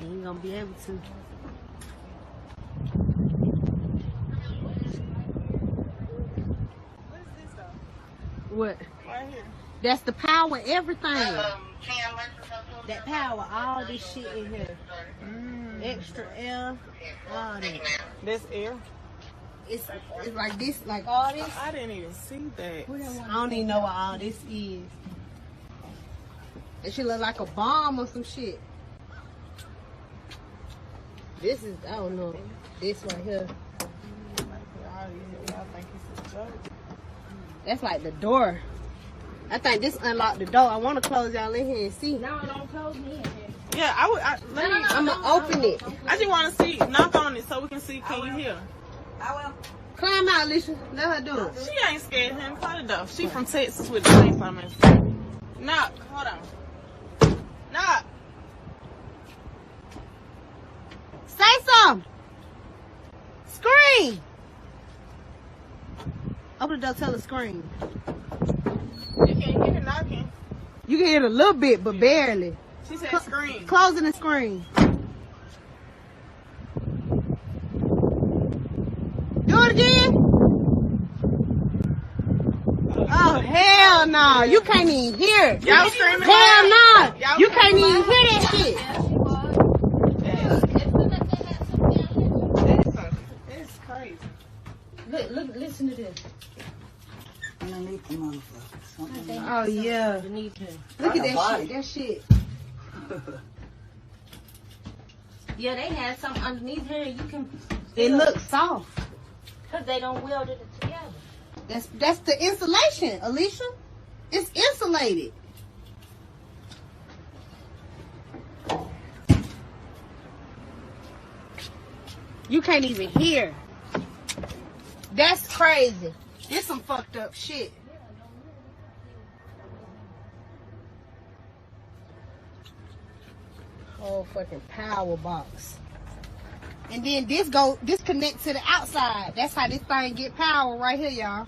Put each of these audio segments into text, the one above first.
You ain't gonna be able to. What is this though? What? Right here. That's the power, everything. That power, all this shit in here. Extra air, all that. This air? It's like this, like all this. I didn't even see that. I don't even know what all this is. It should look like a bomb or some shit. This is, I don't know, this right here. Y'all think it's a joke? That's like the door. I think this unlocked the door. I want to close y'all in here and see. No, don't close me in here. Yeah, let me. I'm going to open it. I just want to see. Knock on it so we can see. Can you hear? I will. Climb out, Alicia. Let her do it. She ain't scared of him. Close the door. She from Texas with the same comments. Knock. Hold on. Knock. Say something. Scream. Open the door, tell her scream. You can't hear her knocking. You can hear it a little bit, but barely. She said scream. Closing the screen. Do it again. Oh, hell no. You can't even hear it. Y'all screaming. Hell no. Y'all You can't even hear that shit. It's crazy. Look, listen to this. Underneath the motherfucker. Oh, yeah. Underneath him. Look at that shit. That shit. Yeah, they had something underneath here. You can. It looks soft. Because they don't weld it together. That's the insulation, Alicia. It's insulated. You can't even hear. That's crazy. This some fucked up shit. Whole fucking power box. And then this connect to the outside. That's how this thing get power right here, y'all.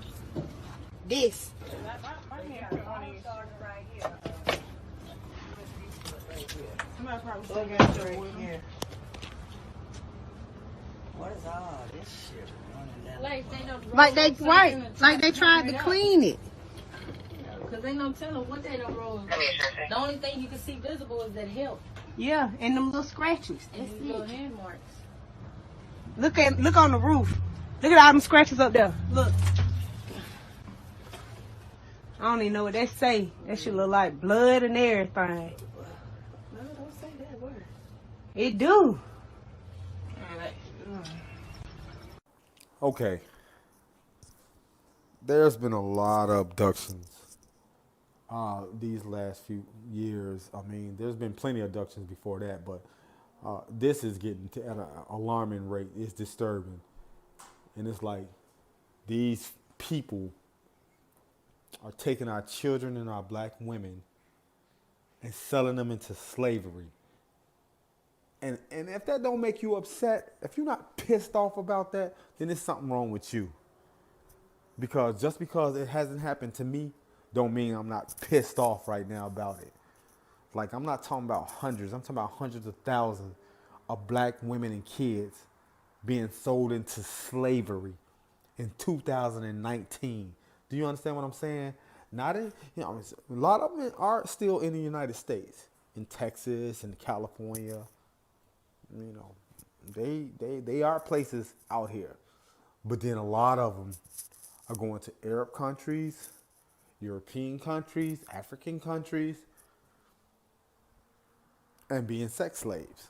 This. What is all this shit running down? Like they tried to clean it. Because they don't tell them what they don't roll. The only thing you can see visible is that help. Yeah, and them little scratches. And these little hand marks. Look on the roof. Look at all them scratches up there. Look. I don't even know what that say. That shit look like blood and everything. No, don't say that word. It do. Okay. There's been a lot of abductions these last few years. I mean, there's been plenty of abductions before that, but this is getting to at an alarming rate. It's disturbing. And it's like these people are taking our children and our black women and selling them into slavery. And if that don't make you upset, if you're not pissed off about that, then there's something wrong with you. Because just because it hasn't happened to me, don't mean I'm not pissed off right now about it. Like, I'm not talking about hundreds. I'm talking about hundreds of thousands of black women and kids being sold into slavery in 2019. Do you understand what I'm saying? Not in, a lot of them are still in the United States, in Texas and California. They are places out here. But then a lot of them are going to Arab countries, European countries, African countries, and being sex slaves.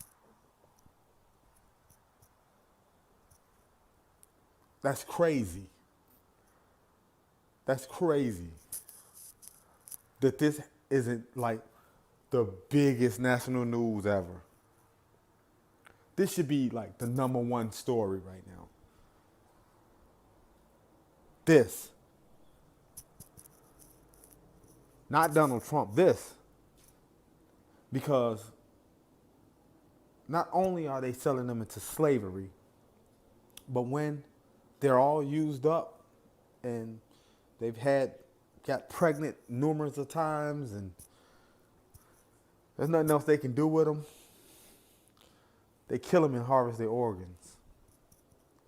That's crazy. That's crazy. That this isn't like the biggest national news ever. This should be like the #1 story right now. This. Not Donald Trump, this. Because not only are they selling them into slavery, but when they're all used up and they've got pregnant numerous of times and there's nothing else they can do with them, They kill them and harvest their organs.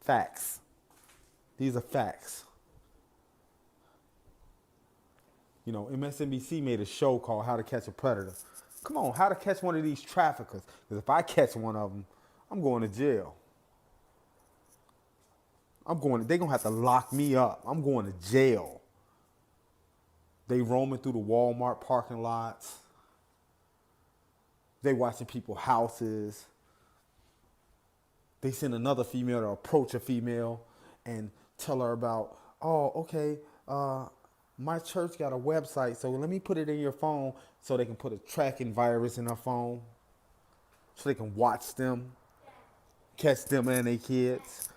Facts. These are facts. You know, MSNBC made a show called How to Catch a Predator. Come on, how to catch one of these traffickers. Because if I catch one of them, I'm going to jail. They're going to have to lock me up. I'm going to jail. They roaming through the Walmart parking lots. They watching people's houses. They send another female to approach a female and tell her about, oh, okay, my church got a website, so let me put it in your phone so they can put a tracking virus in her phone so they can watch them, catch them and their kids.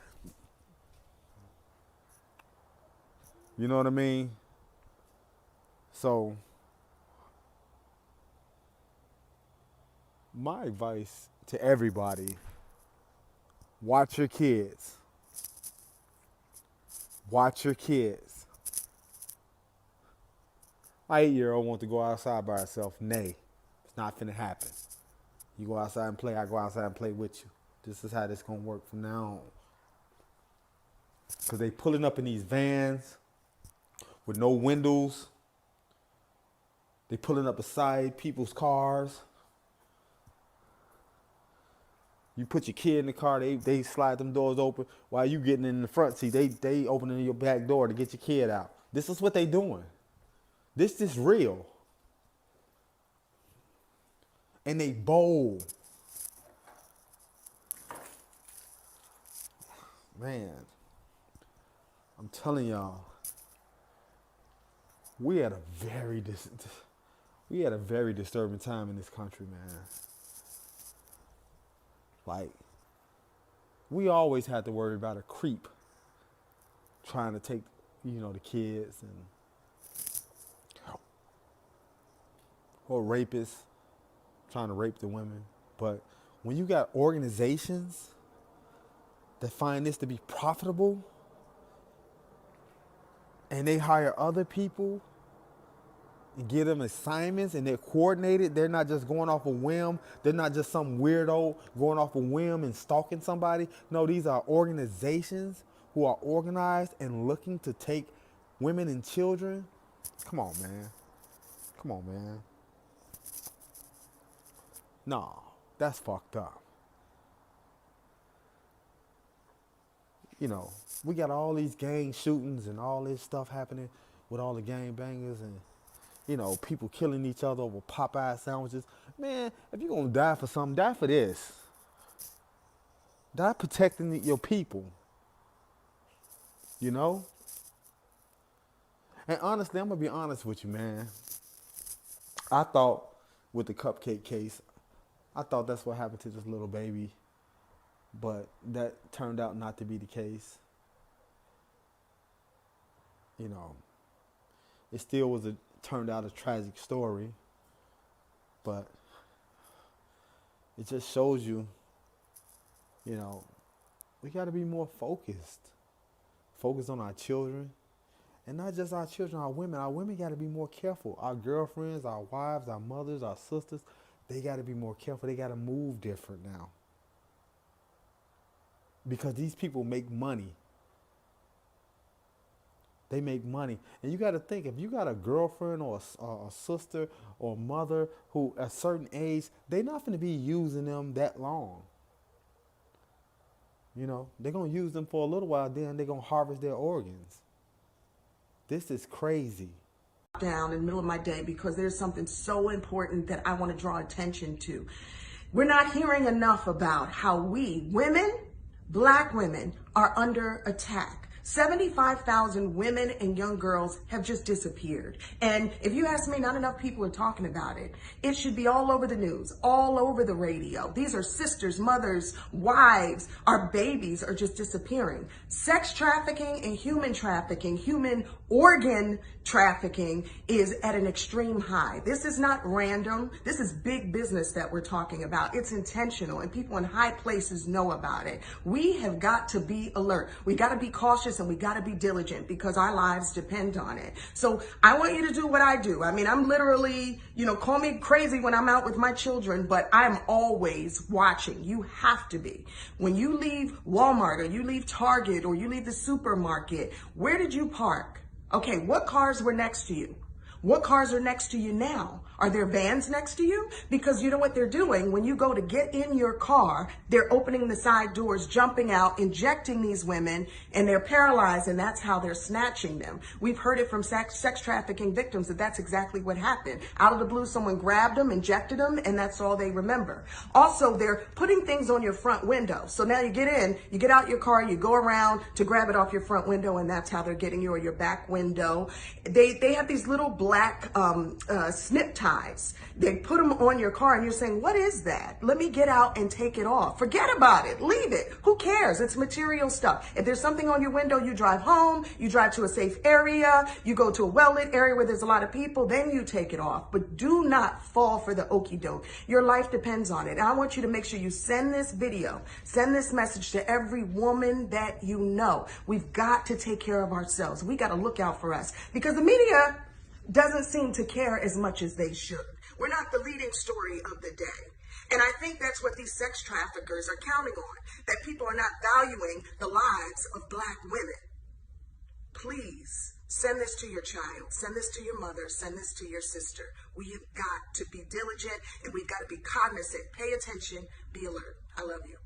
You know what I mean? So, my advice to everybody, watch your kids. Watch your kids. My 8-year-old wants to go outside by herself. Nay, it's not finna happen. You go outside and play, I go outside and play with you. This is how this gonna work from now on. Because they pulling up in these vans with no windows. They pulling up beside people's cars. You put your kid in the car, they slide them doors open while you getting in the front seat. They opening your back door to get your kid out. This is what they doing. This is real. And they bold. Man, I'm telling y'all, we had a very disturbing time in this country, man. Like, we always had to worry about a creep trying to take, the kids, or rapists trying to rape the women. But when you got organizations that find this to be profitable and they hire other people and give them assignments and they're coordinated, they're not just going off a whim. They're not just some weirdo going off a whim and stalking somebody. No, these are organizations who are organized and looking to take women and children. Come on, man. Come on, man. No, that's fucked up. We got all these gang shootings and all this stuff happening with all the gang bangers and, people killing each other over Popeye sandwiches. Man, if you're going to die for something, die for this. Die protecting your people. And honestly, I'm going to be honest with you, man. I thought with the cupcake case, I thought that's what happened to this little baby. But that turned out not to be the case. It still turned out a tragic story. But it just shows you, we got to be more focused. Focus on our children. And not just our children, our women. Our women got to be more careful. Our girlfriends, our wives, our mothers, our sisters, they got to be more careful. They got to move different now. Because these people make money. They make money. And you got to think, if you got a girlfriend or a sister or a mother who at a certain age, they're not going to be using them that long. They're going to use them for a little while, then they're going to harvest their organs. This is crazy. Down in the middle of my day because there's something so important that I want to draw attention to. We're not hearing enough about how we, women, Black women, are under attack. 75,000 women and young girls have just disappeared. And if you ask me, not enough people are talking about it. It should be all over the news, all over the radio. These are sisters, mothers, wives. Our babies are just disappearing. Sex trafficking and human trafficking, human organ trafficking is at an extreme high. This is not random. This is big business that we're talking about. It's intentional and people in high places know about it. We have got to be alert. We got to be cautious this, and we got to be diligent because our lives depend on it. So I want you to do what I do. I mean, I'm literally, call me crazy when I'm out with my children, but I'm always watching. You have to be. When you leave Walmart or you leave Target or you leave the supermarket, where did you park? Okay, what cars were next to you? What cars are next to you now? Are there vans next to you? Because you know what they're doing? When you go to get in your car, they're opening the side doors, jumping out, injecting these women, and they're paralyzed, and that's how they're snatching them. We've heard it from sex trafficking victims that that's exactly what happened. Out of the blue, someone grabbed them, injected them, and that's all they remember. Also, they're putting things on your front window. So now you get in, you get out your car, you go around to grab it off your front window, and that's how they're getting you, or your back window. They have these little black snip ties. They put them on your car and you're saying, what is that? Let me get out and take it off. Forget about it. Leave it. Who cares? It's material stuff. If there's something on your window, you drive home, you drive to a safe area, you go to a well-lit area where there's a lot of people, then you take it off. But do not fall for the okie doke. Your life depends on it. And I want you to make sure you send this video, send this message to every woman that you know. We've got to take care of ourselves. We got to look out for us because the media doesn't seem to care as much as they should. We're not the leading story of the day. And I think that's what these sex traffickers are counting on, that people are not valuing the lives of Black women. Please send this to your child, send this to your mother, send this to your sister. We have got to be diligent and we've got to be cognizant. Pay attention, be alert. I love you.